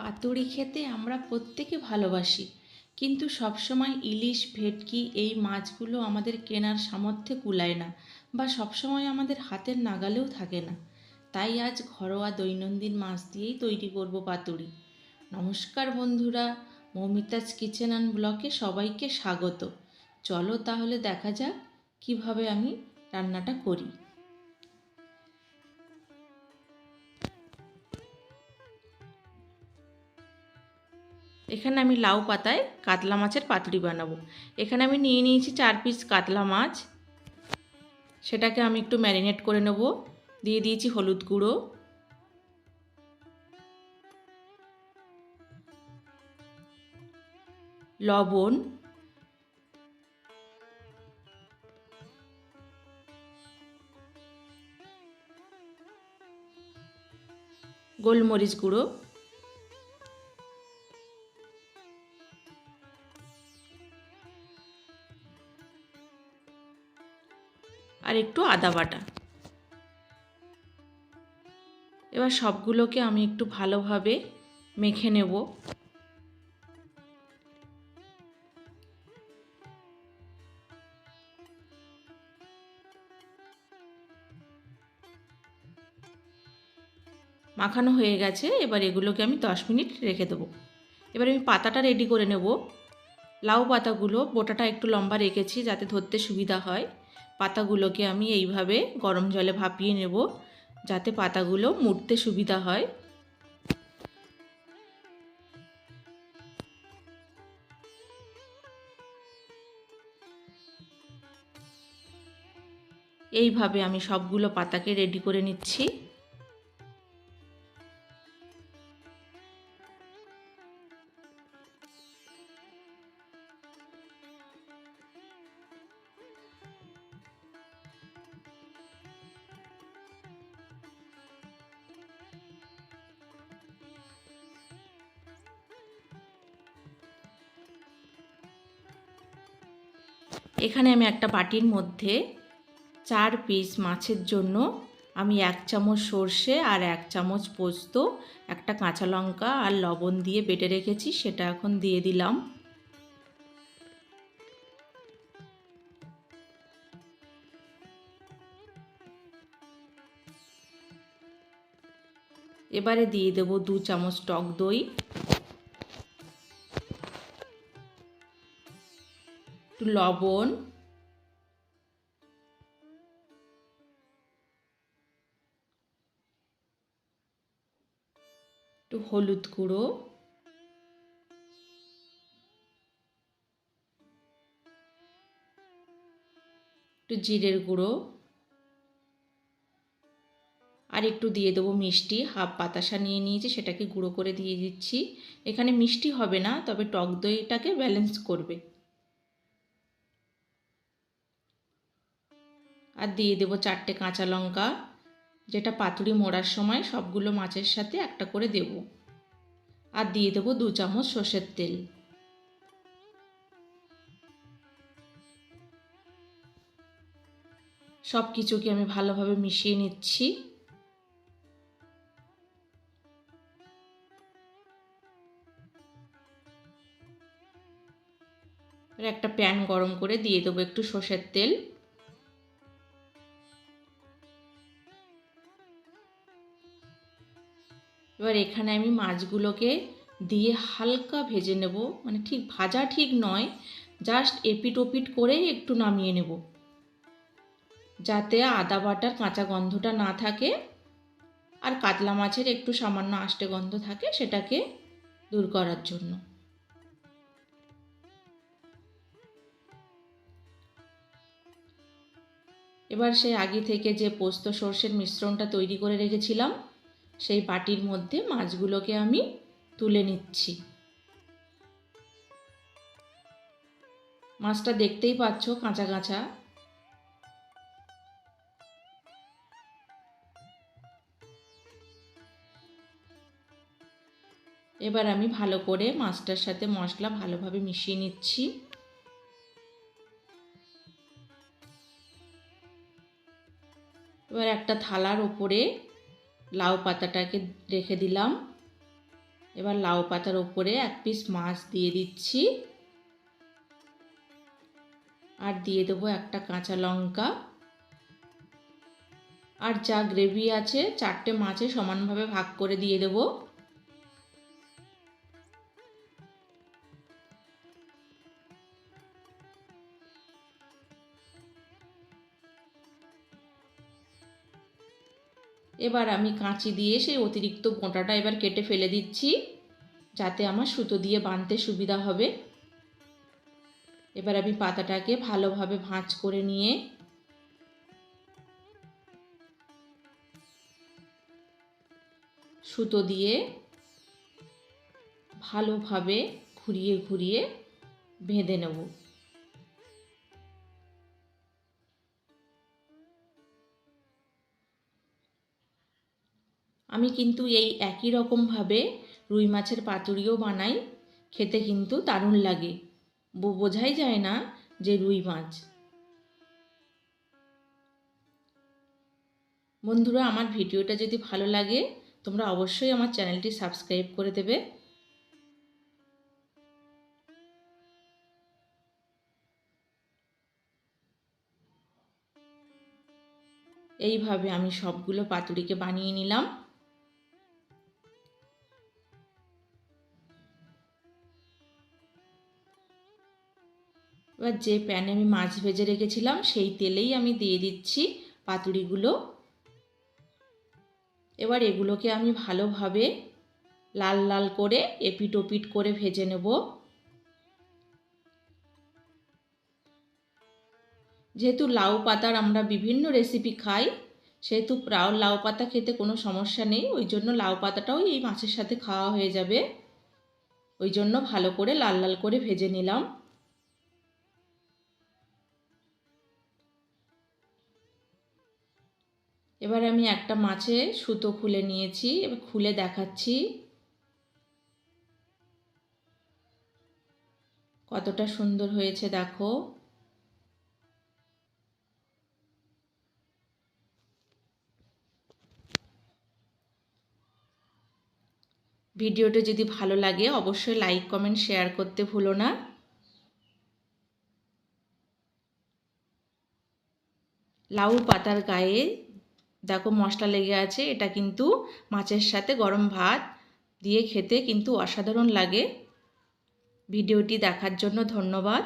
পাতুড়ি খেতে আমরা প্রত্যেকে ভালোবাসি, কিন্তু সবসময় ইলিশ ভেটকি এই মাছগুলো আমাদের কেনার সামর্থ্যে কুলায় না, বা সবসময় আমাদের হাতের নাগালেও থাকে না। তাই আজ ঘরোয়া দৈনন্দিন মাছ দিয়েই তৈরি করব পাতুড়ি। নমস্কার বন্ধুরা, মৌমিতাজ কিচেন অ্যান্ড ব্লগে সবাইকে স্বাগত। চলো তাহলে দেখা যাক কিভাবে আমি রান্নাটা করি। এখানে আমি লাউ পাতায় কাতলা মাছের পাতুড়ি বানাবো। এখানে আমি নিয়ে নিয়েছি 4 পিস কাতলা মাছ। সেটাকে আমি একটু ম্যারিনেট করে নেব। দিয়ে দিয়েছি হলুদ গুঁড়ো, লবণ, গোলমরিচ গুঁড়ো, আর একটু আদা বাটা। এবার সবগুলোকে আমি একটু ভালোভাবে মেখে নেব। মাখানো হয়ে গেছে, এবার এগুলোকে আমি 10 মিনিট রেখে দেবো। এবার আমি পাতাটা রেডি করে নেব। লাউ পাতাগুলো বোটাটা একটু লম্বা রেখেছি যাতে ধরতে সুবিধা হয়। পাতাগুলোকে আমি এইভাবে গরম জলে ভাপিয়ে নেব যাতে পাতাগুলো মুড়তে সুবিধা হয়। এইভাবে আমি সবগুলো পাতাকে রেডি করে নিচ্ছি। এখানে আমি একটা বাটির মধ্যে 4 পিস মাছের জন্য আমি 1 চামচ সর্ষে আর 1 চামচ পোস্ত, একটা কাঁচা লঙ্কা আর লবণ দিয়ে বেটে রেখেছি, সেটা এখন দিয়ে দিলাম। এবারে দিয়ে দেব 2 চামচ টক দই, একটু লবণ, একটু হলুদ গুঁড়ো, একটু জিরের গুঁড়ো, আর একটু দিয়ে দেবো মিষ্টি। হাফ বাতাসা নিয়ে নিয়েছি, সেটাকে গুঁড়ো করে দিয়ে দিচ্ছি। এখানে মিষ্টি হবে না, তবে টক দইটাকে ব্যালেন্স করবে। আর দিয়ে দেবো 4টে কাঁচা লঙ্কা, যেটা পাতুড়ি মোড়ার সময় সবগুলো মাছের সাথে একটা করে দেব। আর দিয়ে দেবো 2 চামচ সর্ষের তেল। সব কিছুকে আমি ভালোভাবে মিশিয়ে নিচ্ছি। একটা প্যান গরম করে দিয়ে দেবো একটু সর্ষের তেল। এবার এখানে আমি মাছগুলোকে দিয়ে হালকা ভেজে নেব, মানে ঠিক ভাজা ঠিক নয়, জাস্ট এপিট ওপিট করে একটু নামিয়ে নেব, যাতে আদা বাটার কাঁচা গন্ধটা না থাকে আর কাতলা মাছের একটু সামান্য আষ্টে গন্ধ থাকে, সেটাকে দূর করার জন্য। এবার সেই আগে থেকে যে পোস্ত সর্ষের মিশ্রণটা তৈরি করে রেখেছিলাম, সেই বাটির মধ্যে মাছগুলোকে আমি তুলে নিচ্ছি। মাছটা দেখতেই পাচ্ছ কাঁচা কাঁচা। এবার আমি ভালো করে মাছটার সাথে মশলা ভালোভাবে মিশিয়ে নিচ্ছি। এবার একটা থালার ওপরে লাউ পাতাটাকে রেখে দিলাম। এবার লাউ পাতার ওপরে এক পিস মাছ দিয়ে দিচ্ছি, আর দিয়ে দেবো একটা কাঁচা লঙ্কা, আর যা গ্রেভি আছে 4টে মাছে সমানভাবে ভাগ করে দিয়ে দেবো। এবার আমি কাঁচি দিয়ে সেই অতিরিক্ত বোঁটাটা এবার কেটে ফেলে দিচ্ছি, যাতে আমার সুতো দিয়ে বাঁধতে সুবিধা হবে। এবার আমি পাতাটাকে ভালোভাবে ভাঁজ করে নিয়ে সুতো দিয়ে ভালোভাবে ঘুরিয়ে ঘুরিয়ে বেঁধে নেব। আমি কিন্তু এই একই রকমভাবে রুই মাছের পাতুরিও বানাই, খেতে কিন্তু দারুণ লাগে, বোঝাই যায় না যে রুই মাছ। বন্ধুরা, আমার ভিডিওটা যদি ভালো লাগে তোমরা অবশ্যই আমার চ্যানেলটি সাবস্ক্রাইব করে দেবে। এইভাবে আমি সবগুলো পাতুরিকে বানিয়ে নিলাম। এবার যে প্যানে আমি মাছ ভেজে রেখেছিলাম সেই তেলেই আমি দিয়ে দিচ্ছি পাতুরিগুলো। এবার এগুলোকে আমি ভালোভাবে লাল লাল করে এপিট ওপিট করে ভেজে নেব। যেহেতু লাউ পাতার আমরা বিভিন্ন রেসিপি খাই, সেহেতু লাউ পাতা খেতে কোনো সমস্যা নেই, ওই জন্য লাউ পাতাটাও এই মাছের সাথে খাওয়া হয়ে যাবে। ওই জন্য ভালো করে লাল লাল করে ভেজে নিলাম। এবার আমি একটা মাছে সুতো খুলে নিয়েছি, এবার খুলে দেখাচ্ছি কতটা সুন্দর হয়েছে দেখো। ভিডিওটা যদি ভালো লাগে অবশ্যই লাইক কমেন্ট শেয়ার করতে ভুলো না। লাউ পাতার গায়ে দেখো মশলা লেগে আছে, এটা কিন্তু মাছের সাথে গরম ভাত দিয়ে খেতে কিন্তু অসাধারণ লাগে। ভিডিওটি দেখার জন্য ধন্যবাদ।